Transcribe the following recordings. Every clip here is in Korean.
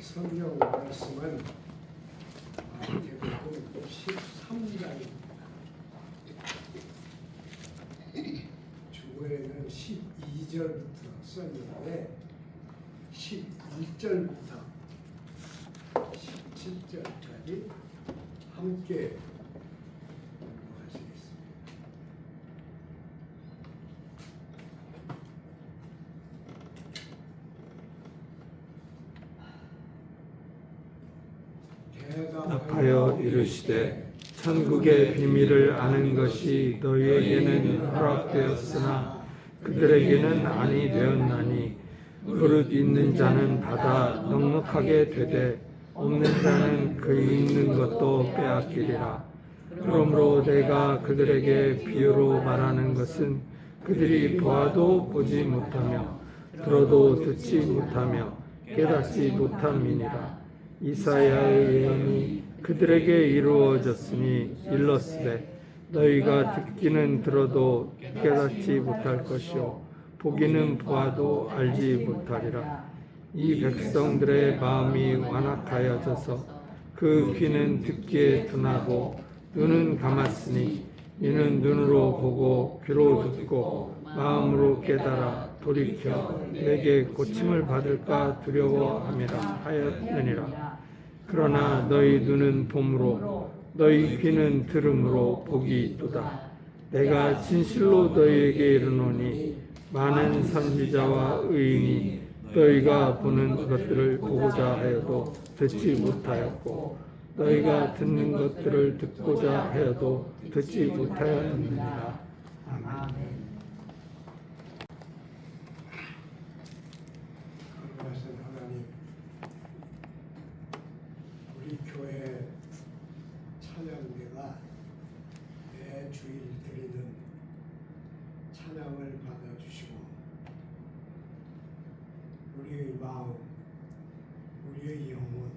성경 말씀은 마태복음 13장입니다. 주보에는 12절부터 썼는데 11절부터 17절까지 함께 공부하시겠습니다. 대답하여 이르시되 천국의 비밀을 아는 것이 너희에게는 허락되었으나 그들에게는 아니 되었나니 그릇 있는 자는 받아 넉넉하게 되되 없는 자는 그 있는 것도 빼앗기리라. 그러므로 내가 그들에게 비유로 말하는 것은 그들이 보아도 보지 못하며 들어도 듣지 못하며 깨닫지 못함이니라. 이사야의 예언이 그들에게 이루어졌으니 일렀으되 너희가 듣기는 들어도 깨닫지 못할 것이요 보기는 보아도 알지 못하리라. 이 백성들의 마음이 완악하여져서 그 귀는 듣기에 둔하고 눈은 감았으니 이는 눈으로 보고 귀로 듣고 마음으로 깨달아 돌이켜 내게 고침을 받을까 두려워함이라 하였느니라. 그러나 너희 눈은 봄으로 너희 귀는 들음으로 복이 있도다. 내가 진실로 너희에게 이르노니 많은 선지자와 의인이 너희가 보는 것들을 보고자 하여도 듣지 못하였고 너희가 듣는 것들을 듣고자 하여도 듣지 못하였느니라. 아멘. 거룩하신 하나님, 우리 교회 찬양대가 매 주일 드리는 찬양을 받아주시고 우리의 마음, 우리의 영혼,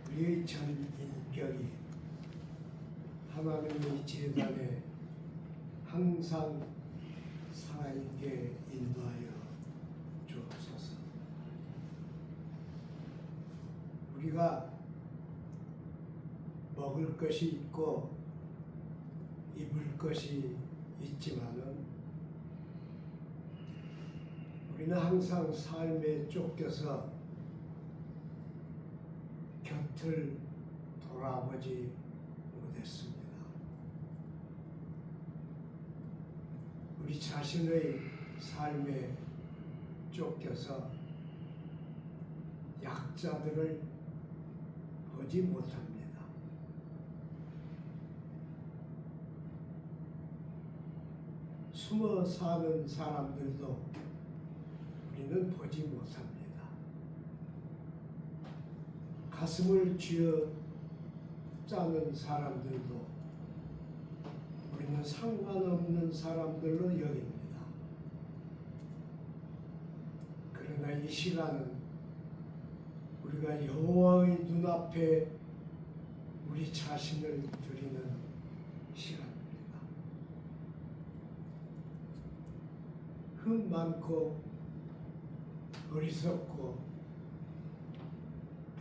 우리의 전 인격이 하나님의 제단에 항상 살아있게 인도하여 주옵소서. 우리가 먹을 것이 있고 입을 것이 있지만은 우리는 항상 삶에 쫓겨서 곁을 돌아보지 못했습니다. 우리 자신의 삶에 쫓겨서 약자들을 보지 못합니다. 숨어 사는 사람들도 우리는 보지 못합니다. 가슴을 쥐어 짜는 사람들도 우리는 상관없는 사람들로 여깁니다. 그러나 이 시간은 우리가 여호와의 눈앞에 우리 자신을 드리는 시간입니다. 흠 많고 어리석고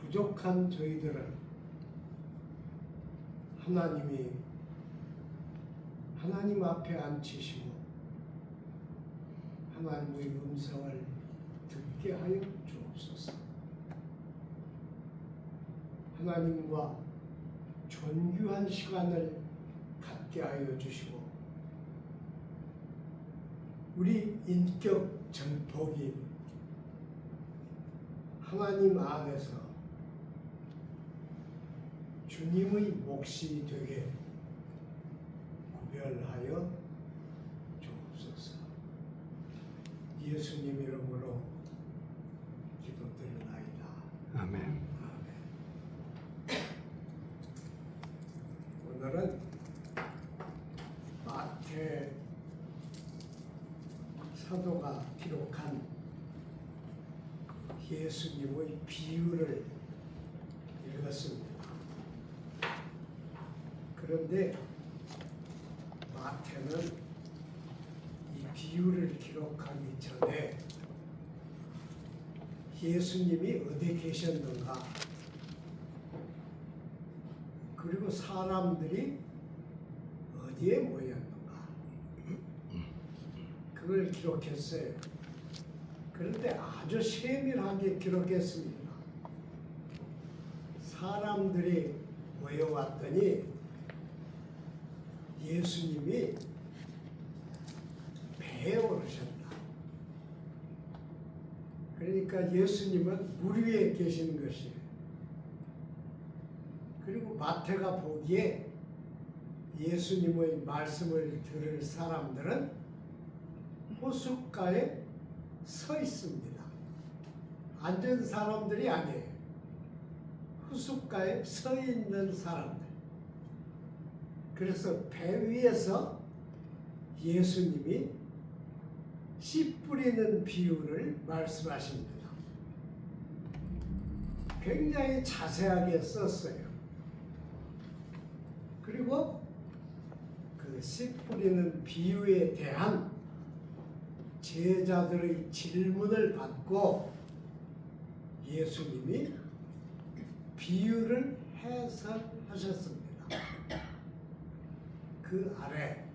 부족한 저희들은 하나님이 하나님 앞에 앉히시고 하나님의 음성을 듣게 하여 주옵소서. 하나님과 존귀한 시간을 갖게 하여 주시고 우리 인격 전폭이 하나님 안에서 주님의 몫이 되게 구별하여 주옵소서. 예수님 이름으로 기도드리나이다. 아멘. 오늘은 마태 사도가 기록한 예수님의 비유를 읽었습니다. 그런데 마태는 이 비유를 기록하기 전에 예수님이 어디 계셨는가? 그리고 사람들이 어디에 모였는가? 그걸 기록했어요. 그런데 아주 세밀하게 기록했습니다. 사람들이 모여왔더니 예수님이 배에 오르셨다. 그러니까 예수님은 물 위에 계시는 것이에요. 그리고 마태가 보기에 예수님의 말씀을 들을 사람들은 호숫가에 서 있습니다. 앉은 사람들이 아니에요. 호숫가에 서 있는 사람들. 그래서 배 위에서 예수님이 씨 뿌리는 비유를 말씀하십니다. 굉장히 자세하게 썼어요. 그리고 그 씨 뿌리는 비유에 대한 제자들의 질문을 받고 예수님이 비유를 해설하셨습니다. 그 아래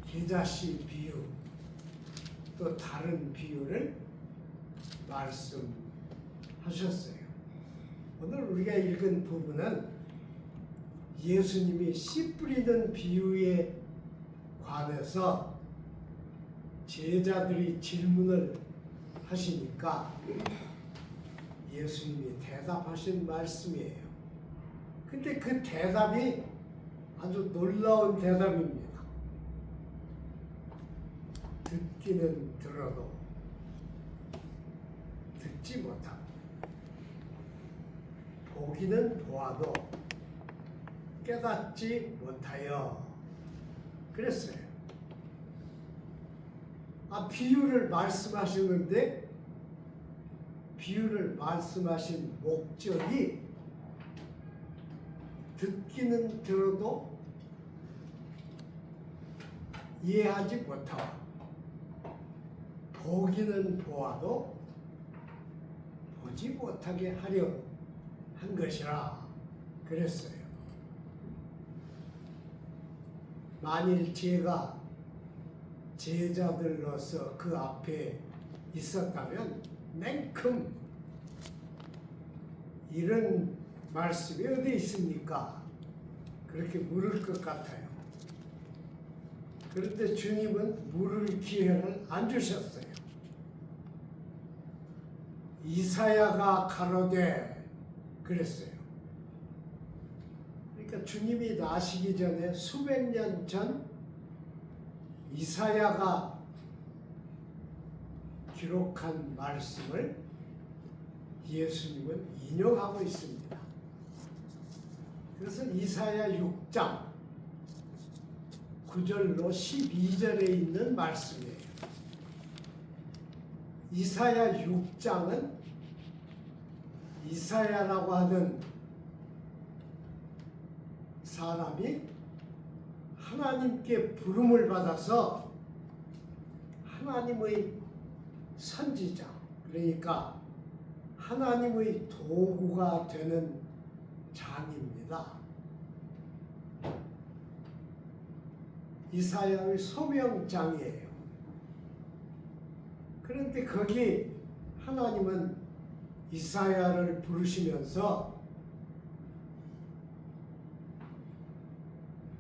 계자씨 비유 또 다른 비유를 말씀하셨어요. 오늘 우리가 읽은 부분은 예수님이 씨 뿌리는 비유에 관해서 제자들이 질문을 하시니까 예수님이 대답하신 말씀이에요. 근데 그 대답이 아주 놀라운 대답입니다. 듣기는 들어도 듣지 못하고 보기는 보아도 깨닫지 못하여 그랬어요. 비유를 말씀하시는데 비유를 말씀하신 목적이 듣기는 들어도 이해하지 못하고 보기는 보아도 보지 못하게 하려 한 것이라 그랬어요. 만일 제가 제자들로서 그 앞에 있었다면 냉큼 이런 말씀이 어디 있습니까? 그렇게 물을 것 같아요. 그런데 주님은 물을 기회를 안 주셨어요. 이사야가 가로되 그랬어요. 그러니까 주님이 나시기 전에 수백 년 전 이사야가 기록한 말씀을 예수님은 인용하고 있습니다. 그래서 이사야 6장 9절로 12절에 있는 말씀이에요. 이사야 6장은 이사야라고 하는 사람이 하나님께 부름을 받아서 하나님의 선지자, 그러니까 하나님의 도구가 되는 장입니다. 이사야의 소명장이에요. 그런데 거기 하나님은 이사야를 부르시면서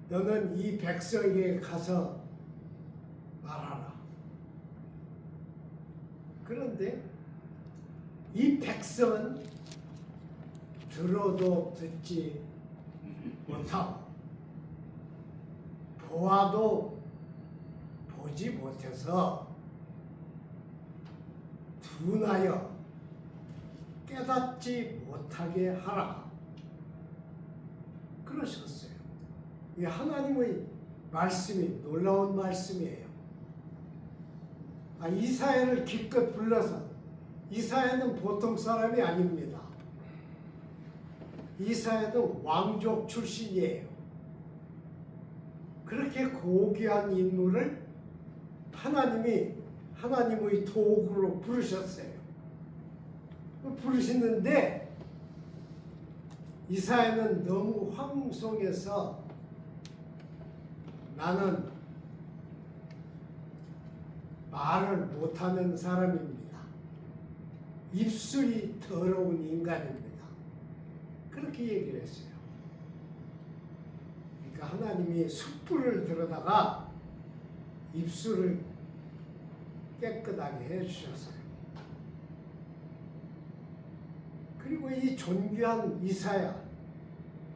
너는 이 백성에게 가서 말하라. 그런데 이 백성은 들어도 듣지 못하고 보아도 보지 못해서 둔하여 깨닫지 못하게 하라. 그러셨어요. 이 하나님의 말씀이 놀라운 말씀이에요. 이사야를 기껏 불러서, 이사야는 보통 사람이 아닙니다. 이사야도 왕족 출신이에요. 그렇게 고귀한 인물을 하나님이 하나님의 도구로 부르셨어요. 부르시는데 이사야는 너무 황송해서 나는 말을 못하는 사람입니다. 입술이 더러운 인간입니다. 그렇게 얘기를 했어요. 그러니까 하나님이 숯불을 들여다가 입술을 깨끗하게 해주셨어요. 그리고 이 존귀한 이사야,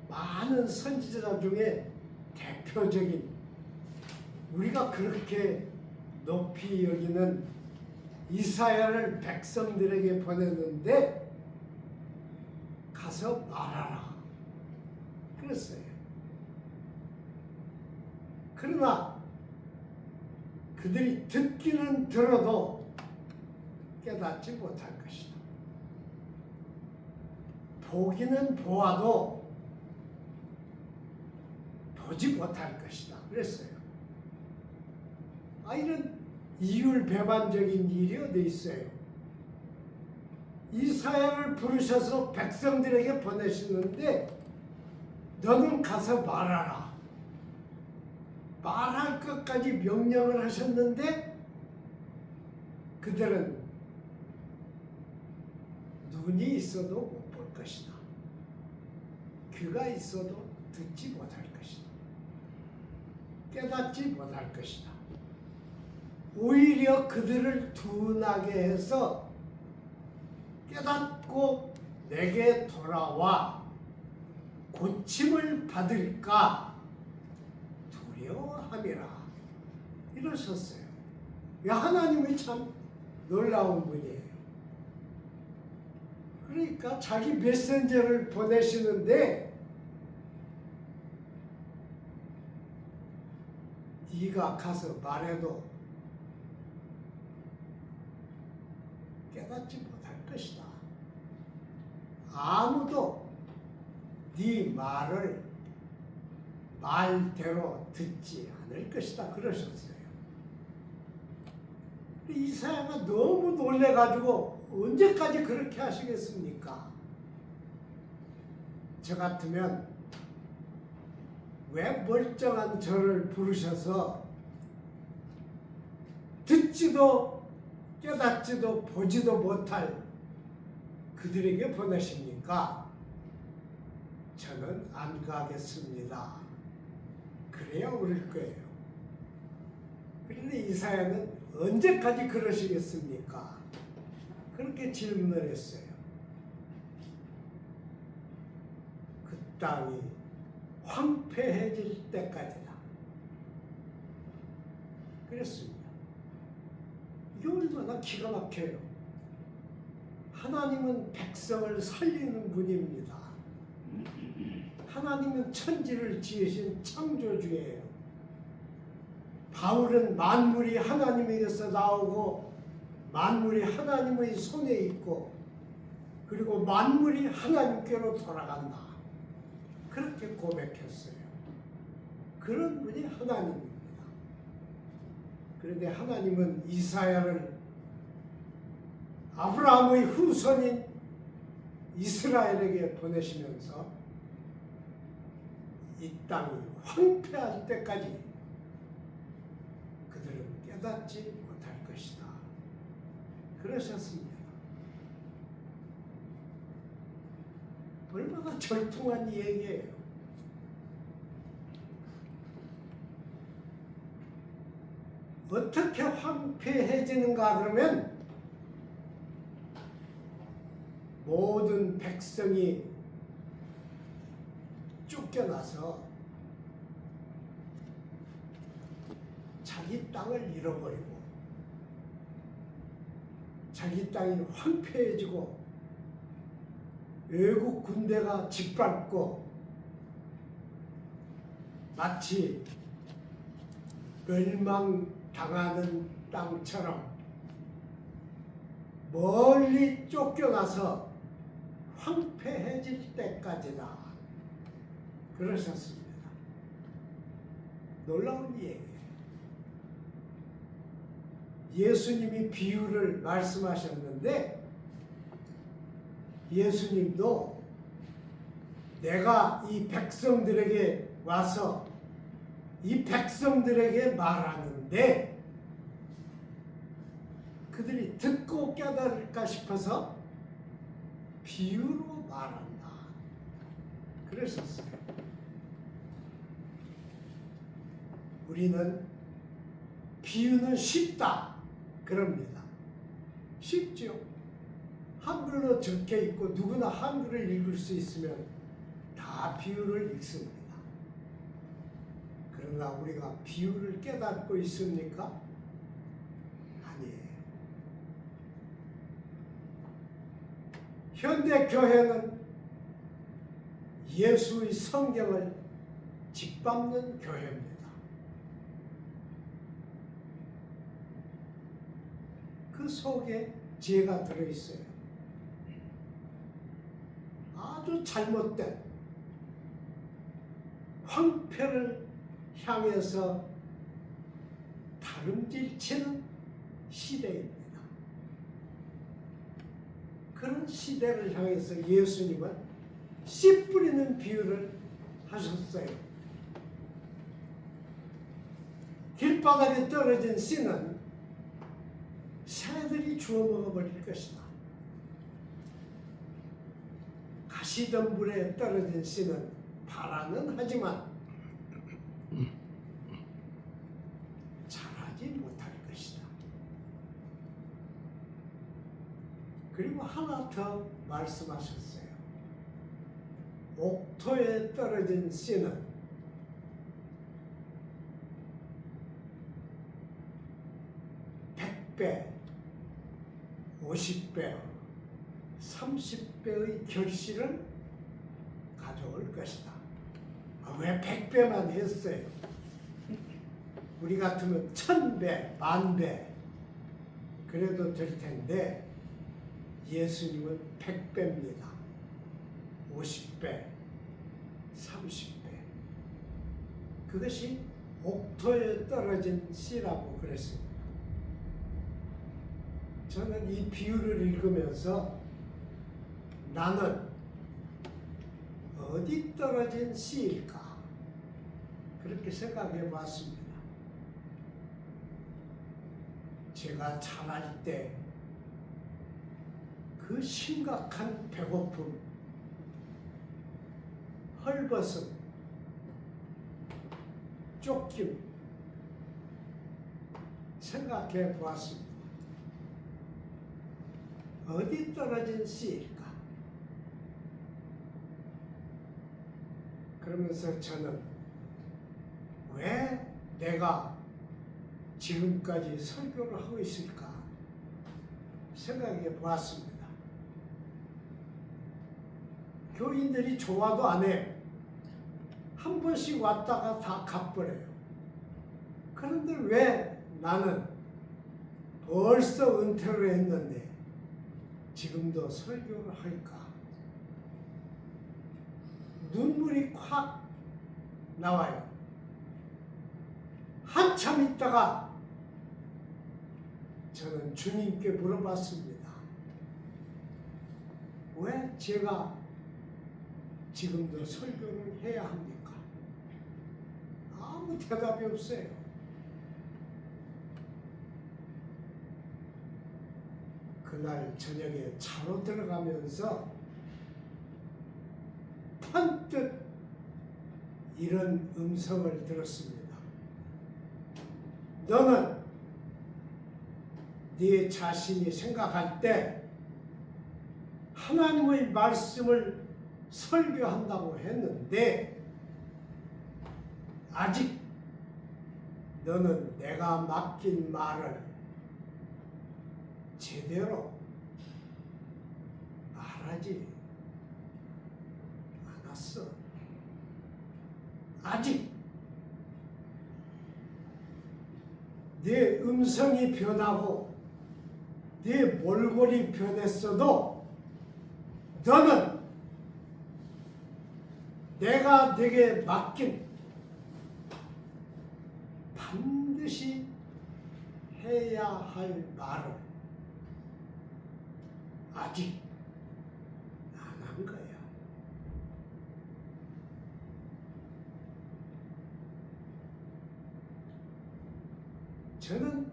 많은 선지자 중에 대표적인, 우리가 그렇게 높이 여기는 이사야를 백성들에게 보냈는데 가서 말하라 그랬어요. 그러나 그들이 듣기는 들어도 깨닫지 못할 것이다. 보기는 보아도 보지 못할 것이다 그랬어요. 이런 이율배반적인 일이 어디 있어요? 이사야를 부르셔서 백성들에게 보내시는데 너는 가서 말하라. 말할 것까지 명령을 하셨는데 그들은 눈이 있어도 못 볼 것이다. 귀가 있어도 듣지 못할 것이다. 깨닫지 못할 것이다. 오히려 그들을 둔하게 해서 깨닫고 내게 돌아와 고침을 받을까 두려워함이라 이러셨어요. 하나님이 참 놀라운 분이에요. 그러니까 자기 메신저를 보내시는데 네가 가서 말해도 깨닫지 못할 것이다. 아무도 네 말을 말대로 듣지 않을 것이다 그러셨어요. 이사야가 너무 놀래가지고 언제까지 그렇게 하시겠습니까? 저 같으면 왜 멀쩡한 저를 부르셔서 듣지도 깨닫지도 보지도 못할 그들에게 보내십니까? 저는 안 가겠습니다. 그래야 올 거예요. 그런데 이사야는 언제까지 그러시겠습니까? 그렇게 질문을 했어요. 그 땅이 황폐해질 때까지다. 그랬습니다. 이게 얼마나 기가 막혀요. 하나님은 백성을 살리는 분입니다. 하나님은 천지를 지으신 창조주예요. 바울은 만물이 하나님에게서 나오고 만물이 하나님의 손에 있고 그리고 만물이 하나님께로 돌아간다. 그렇게 고백했어요. 그런 분이 하나님입니다. 그런데 하나님은 이사야를 아브라함의 후손인 이스라엘에게 보내시면서 이 땅이 황폐할 때까지 그들은 깨닫지 못할 것이다. 그러셨습니다. 얼마나 절통한 얘기예요. 어떻게 황폐해지는가 그러면 모든 백성이 쫓겨나서 자기 땅을 잃어버리고 자기 땅이 황폐해지고 외국 군대가 짓밟고 마치 멸망당하는 땅처럼 멀리 쫓겨나서 황폐해질 때까지다. 그러셨습니다. 놀라운 얘기예요. 예수님이 비유를 말씀하셨는데 예수님도 내가 이 백성들에게 와서 이 백성들에게 말하는데 그들이 듣고 깨달을까 싶어서 비유로 말한다. 그랬었어요. 우리는 비유는 쉽다 그럽니다. 쉽죠. 한글로 적혀 있고 누구나 한글을 읽을 수 있으면 다 비유를 읽습니다. 그러나 우리가 비유를 깨닫고 있습니까? 아니에요. 현대 교회는 예수의 성경을 짓밟는 교회입니다. 그 속에 지혜가 들어있어요. 아주 잘못된 황폐를 향해서 다름질치는 시대입니다. 그런 시대를 향해서 예수님은 씨 뿌리는 비유를 하셨어요. 길바닥에 떨어진 씨는 새들이 주워 먹어버릴 것이다. 가시덤불에 떨어진 씨는 발화는 하지만 자라지 못할 것이다. 그리고 하나 더 말씀하셨어요. 옥토에 떨어진 씨는 100배, 50배, 30배의 결실을 가져올 것이다. 왜 100배만 했어요? 우리 같으면 1000배, 10,000배 그래도 될 텐데 예수님은 100배입니다. 50배, 30배. 그것이 옥토에 떨어진 씨라고 그랬습니다. 저는 이 비유를 읽으면서 나는 어디 떨어진 씨일까? 그렇게 생각해 봤습니다. 제가 자랄 때 그 심각한 배고픔, 헐벗음, 쫓김 생각해 보았습니다. 어디 떨어진 씨일까? 그러면서 저는 왜 내가 지금까지 설교를 하고 있을까 생각해 보았습니다. 교인들이 좋아도 안 해요. 한 번씩 왔다가 다 가버려요. 그런데 왜 나는 벌써 은퇴를 했는데 지금도 설교를 할까? 눈물이 콱 나와요. 한참 있다가 저는 주님께 물어봤습니다. 왜 제가 지금도 설교를 해야 합니까? 아무 대답이 없어요. 그날 저녁에 차로 들어가면서 번뜩 이런 음성을 들었습니다. 너는 네 자신이 생각할 때 하나님의 말씀을 설교한다고 했는데 아직 너는 내가 맡긴 말을 제대로 말하지 않았어. 아직 네 음성이 변하고 네 몰골이 변했어도 너는 내가 네게 맡긴 반드시 해야 할 말을 아직 안 한 거예요. 저는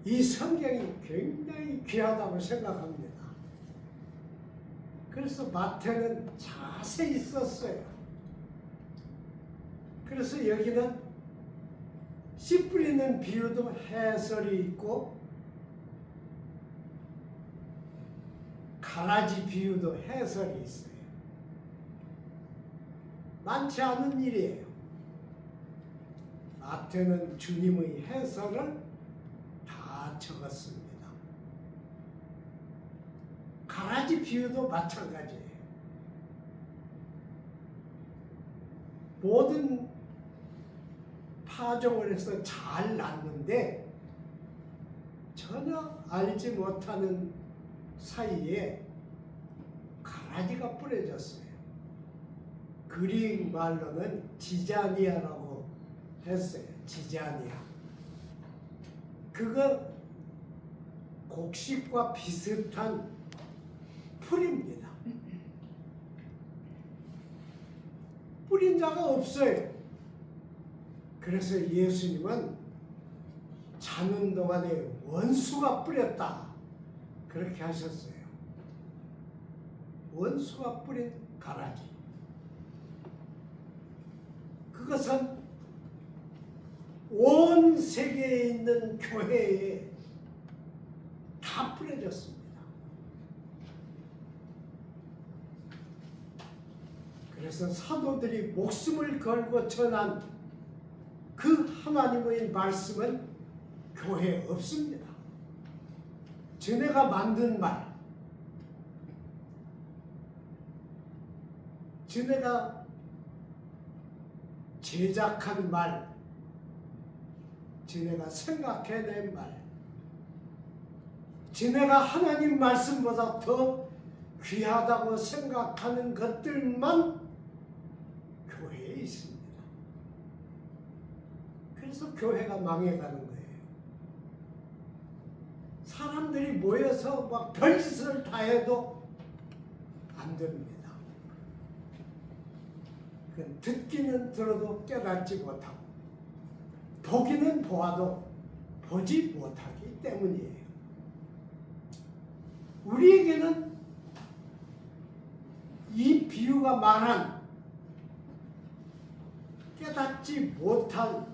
이 성경이 굉장히 귀하다고 생각합니다. 그래서 마태는 자세히 썼어요. 그래서 여기는 씨 뿌리는 비유도 해설이 있고 가라지 비유도 해설이 있어요. 많지 않은 일이에요. 마태는 주님의 해설을 다 적었습니다. 가라지 비유도 마찬가지예요. 모든 파종을 해서 잘 났는데 전혀 알지 못하는 사이에 가라지가 뿌려졌어요. 그릭 말로는 지자니아라고 했어요. 지자니아. 그거 곡식과 비슷한 풀입니다. 뿌린 자가 없어요. 그래서 예수님은 자는 동안에 원수가 뿌렸다. 그렇게 하셨어요. 원수가 뿌린 가라지. 그것은 온 세계에 있는 교회에 다 뿌려졌습니다. 그래서 사도들이 목숨을 걸고 전한 그 하나님의 말씀은 교회에 없습니다. 저네가 만든 말, 저네가 제작한 말, 저네가 생각해낸 말, 저네가 하나님 말씀보다 더 귀하다고 생각하는 것들만 교회에 있습니다. 그래서 교회가 망해가는 거예요. 사람들이 모여서 막 별짓을 다 해도 안 됩니다. 그건 듣기는 들어도 깨닫지 못하고 보기는 보아도 보지 못하기 때문이에요. 우리에게는 이 비유가 말한 깨닫지 못한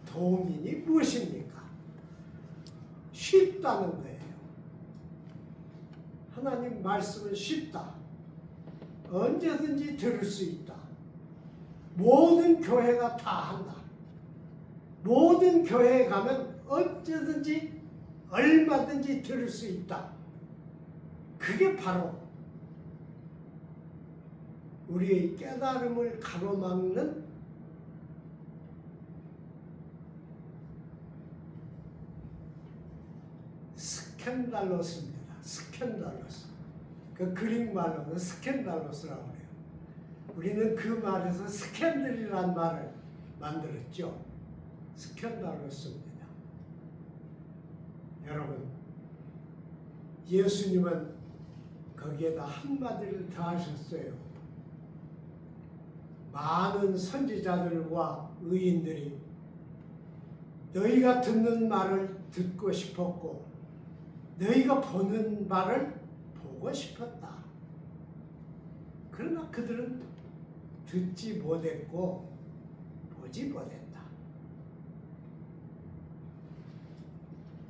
도민이 무엇입니까? 쉽다는 거예요. 하나님 말씀은 쉽다. 언제든지 들을 수 있다. 모든 교회가 다 한다. 모든 교회에 가면 언제든지 얼마든지 들을 수 있다. 그게 바로 우리의 깨달음을 가로막는 스캔달로스입니다. 스캔달로스. 그 그릭 말로는 스캔달로스라고 해요. 우리는 그 말에서 스캔들이라는 말을 만들었죠. 스캔달로스입니다. 여러분, 예수님은 거기에다 한마디를 더 하셨어요. 많은 선지자들과 의인들이 너희가 듣는 말을 듣고 싶었고 너희가 보는 말을 보고 싶었다. 그러나 그들은 듣지 못했고 보지 못했다.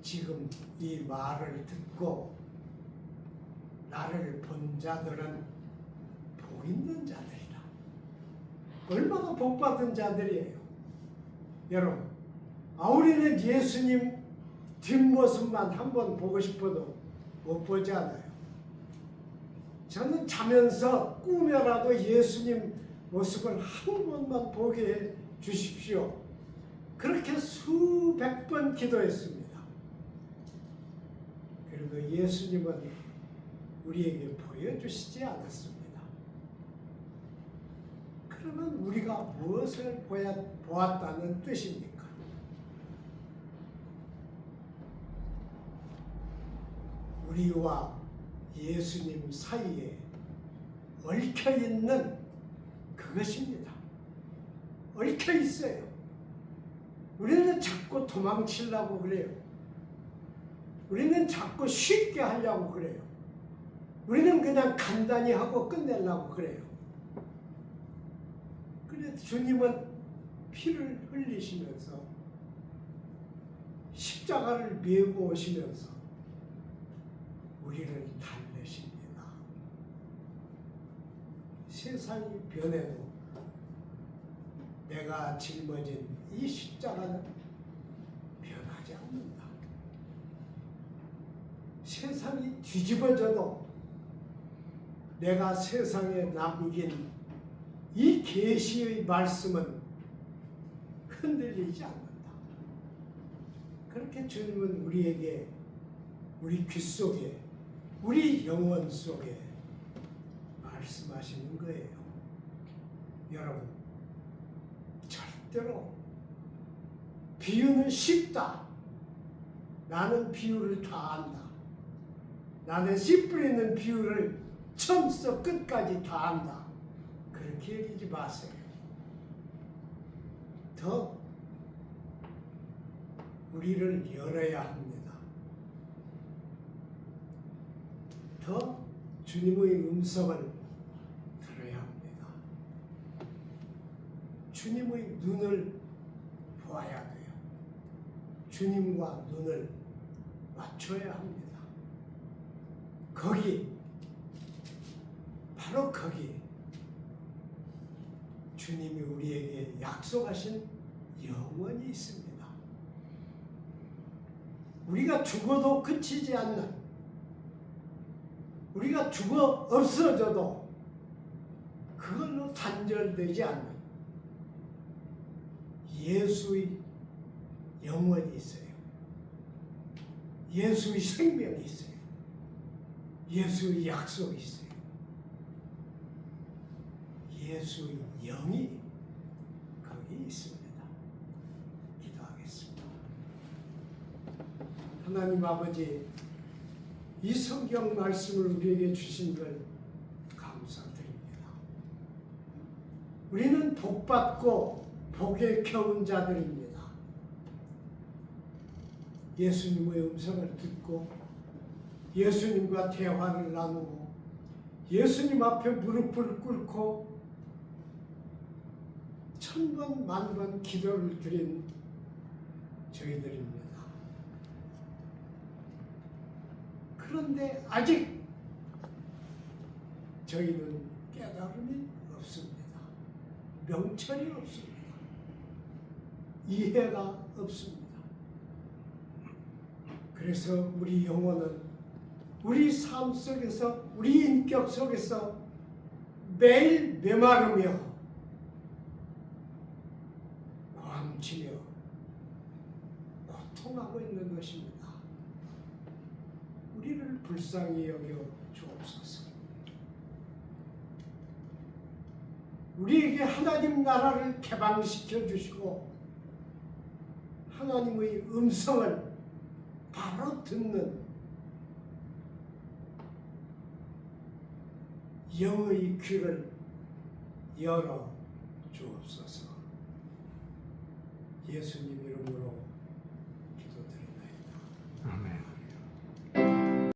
지금 이 말을 듣고 나를 본 자들은 복 있는 자들이다. 얼마나 복받은 자들이에요. 여러분, 우리는 예수님 뒷모습만 한번 보고 싶어도 못 보지 않아요. 저는 자면서 꾸며라도 예수님 모습을 한 번만 보게 해 주십시오. 그렇게 수백 번 기도했습니다. 그래도 예수님은 우리에게 보여주시지 않았습니다. 그러면 우리가 무엇을 보았다는 뜻입니까? 우리와 예수님 사이에 얽혀 있는 그것입니다. 얽혀 있어요. 우리는 자꾸 도망치려고 그래요. 우리는 자꾸 쉽게 하려고 그래요. 우리는 그냥 간단히 하고 끝내려고 그래요. 그래서 주님은 피를 흘리시면서 십자가를 메고 오시면서 우리를 달래십니다. 세상이 변해도 내가 짊어진 이 십자가는 변하지 않는다. 세상이 뒤집어져도 내가 세상에 남긴 이 계시의 말씀은 흔들리지 않는다. 그렇게 주님은 우리에게, 우리 귀 속에, 우리 영혼 속에 말씀하시는 거예요. 여러분, 절대로 비유는 쉽다. 나는 비유를 다 안다. 나는 씨 뿌리는 비유를 처음부터 끝까지 다 안다. 그렇게 얘기하지 마세요. 더 우리를 열어야 합니다. 더 주님의 음성을 들어야 합니다. 주님의 눈을 보아야 돼요. 주님과 눈을 맞춰야 합니다. 거기, 바로 거기 주님이 우리에게 약속하신 영원이 있습니다. 우리가 죽어도 그치지 않는, 우리가 죽어 없어져도 그걸로 단절되지 않는 예수의 영원이 있어요. 예수의 생명이 있어요. 예수의 약속이 있어요. 예수의 영이 거기 있습니다. 기도하겠습니다. 하나님 아버지, 이 성경 말씀을 우리에게 주신 걸 감사드립니다. 우리는 복받고 복에 겨운 자들입니다. 예수님의 음성을 듣고 예수님과 대화를 나누고 예수님 앞에 무릎을 꿇고 천번 만번 기도를 드린 저희들입니다. 그런데 아직 저희는 깨달음이 없습니다. 명철이 없습니다. 이해가 없습니다. 그래서 우리 영혼은 우리 삶 속에서, 우리 인격 속에서 매일 메마르며 고함치며 고통하고 있는 것입니다. 우리를 불쌍히 여겨 주옵소서. 우리에게 하나님 나라를 개방시켜 주시고 하나님의 음성을 바로 듣는 영의 귀를 열어 주옵소서. 예수님 이름으로